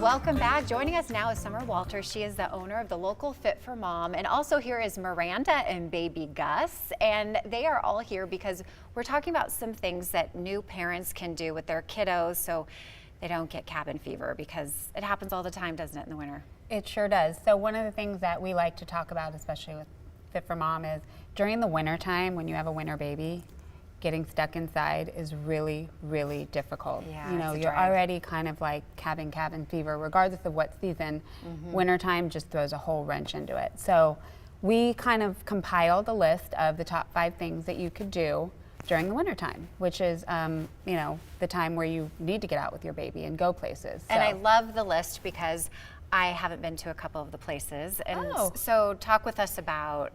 Welcome back. Joining us now is Summer Walters. She is the owner of the local Fit4Mom, and also here is Miranda and baby Gus, and they are all here because we're talking about some things that new parents can do with their kiddos so they don't get cabin fever, because it happens all the time, doesn't it, in the winter? It sure does. So one of the things that we like to talk about, especially with Fit4Mom, is during the winter time when you have a winter baby, getting stuck inside is really, really difficult. Yeah, you know, it's a you're drag. already kind of like having cabin fever, regardless of what season. Wintertime just throws a whole wrench into it. So we kind of compiled a list of the top 5 things that you could do during the wintertime, which is, you know, the time where you need to get out with your baby and go places. And So- I love the list because I haven't been to a couple of the places. And Oh. so talk with us about,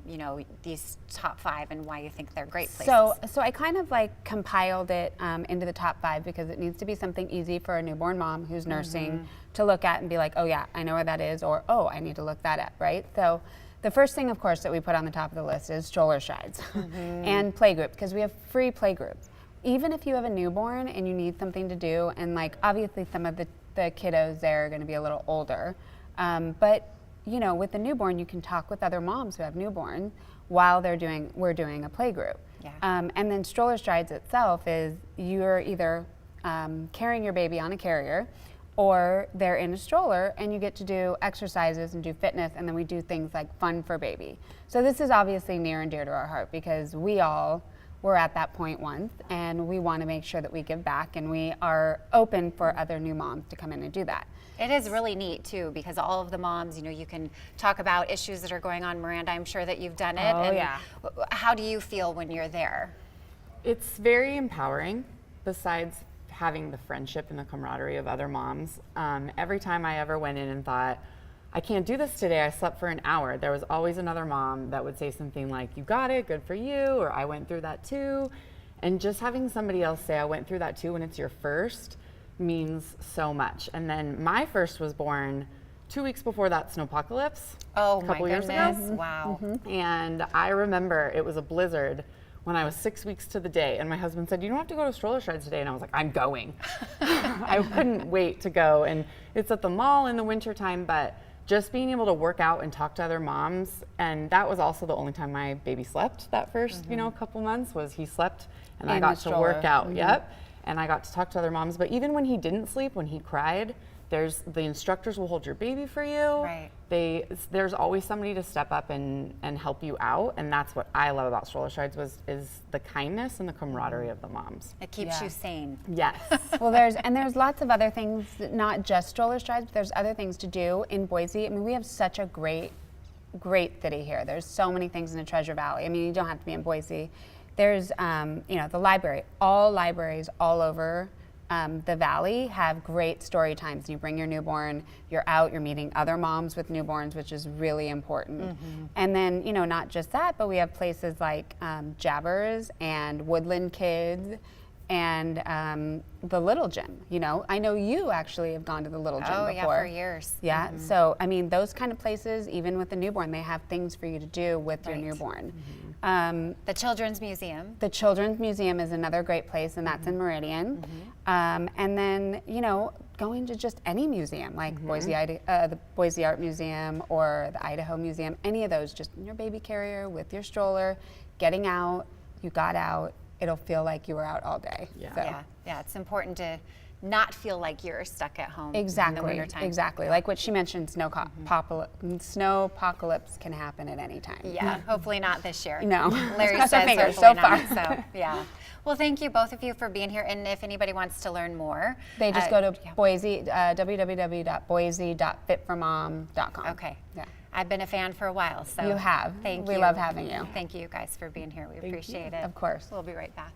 you know, these top 5 and why you think they're great places. So I kind of like compiled it into the top 5 because it needs to be something easy for a newborn mom who's nursing to look at and be like, oh yeah, I know where that is, or oh, I need to look that up, right? So the first thing, of course, that we put on the top of the list is Stroller Strides and playgroup, because we have free playgroups. Even if you have a newborn and you need something to do, and like obviously some of the kiddos there are going to be a little older, but you know, with the newborn, you can talk with other moms who have newborns while we're doing a playgroup. Yeah. And then Stroller Strides itself is you're either carrying your baby on a carrier, or they're in a stroller and you get to do exercises and do fitness, and then we do things like fun for baby. So this is obviously near and dear to our heart because we all were at that point once, and we want to make sure that we give back, and we are open for other new moms to come in and do that. It is really neat too, because all of the moms, you know, you can talk about issues that are going on. Miranda, I'm sure that you've done it. Oh, and yeah. How do you feel when you're there? It's very empowering, besides having the friendship and the camaraderie of other moms. Every time I ever went in and thought, I can't do this today, I slept for an hour, there was always another mom that would say something like, you got it, good for you, or I went through that too. And just having somebody else say, I went through that too when it's your first, means so much. And then my first was born 2 weeks before that snowpocalypse. Oh a couple my years goodness, ago. wow. And I remember it was a blizzard when I was 6 weeks to the day, and my husband said, you don't have to go to Stroller Strides today, and I was like, I'm going. I couldn't wait to go, and it's at the mall in the wintertime, but just being able to work out and talk to other moms, and that was also the only time my baby slept that first, you know, couple months, was he slept, and I In got the to work stroller. out, yep, and I got to talk to other moms. But even when he didn't sleep, when he cried, the instructors will hold your baby for you. Right. There's always somebody to step up and help you out, and that's what I love about Stroller Strides is the kindness and the camaraderie of the moms. It keeps Yeah. you sane. Yes. Well, there's lots of other things, not just Stroller Strides, but there's other things to do in Boise. I mean, we have such a great city here. There's so many things in the Treasure Valley. I mean, you don't have to be in Boise. There's, you know, the library. All libraries all over the valley have great story times. You bring your newborn, you're out, you're meeting other moms with newborns, which is really important. And then, you know, not just that, but we have places like Jabbers and Woodland Kids and the Little Gym. You know, I know you actually have gone to the Little Gym Oh before. yeah, for years. Yeah, so I mean, those kind of places, even with the newborn, they have things for you to do with your Right. newborn. The Children's Museum. The Children's Museum is another great place, and that's in Meridian. And then, you know, going to just any museum, like the Boise Art Museum or the Idaho Museum, any of those, just in your baby carrier with your stroller, getting out, you got out, it'll feel like you were out all day. Yeah. So. Yeah, it's important to not feel like you're stuck at home Exactly, in the wintertime. exactly. Like what she mentioned, snowpocalypse can happen at any time. Yeah, hopefully not this year. No. Larry Cross our says fingers, hopefully so far. not. So yeah. Well, thank you both of you for being here. And if anybody wants to learn more, They just go to yeah. Boise, www.boise.fit4mom.com. Okay. Yeah. I've been a fan for a while, so You have. Thank We you. love having you. Thank you guys for being here. We Thank you. appreciate it. Of course. We'll be right back.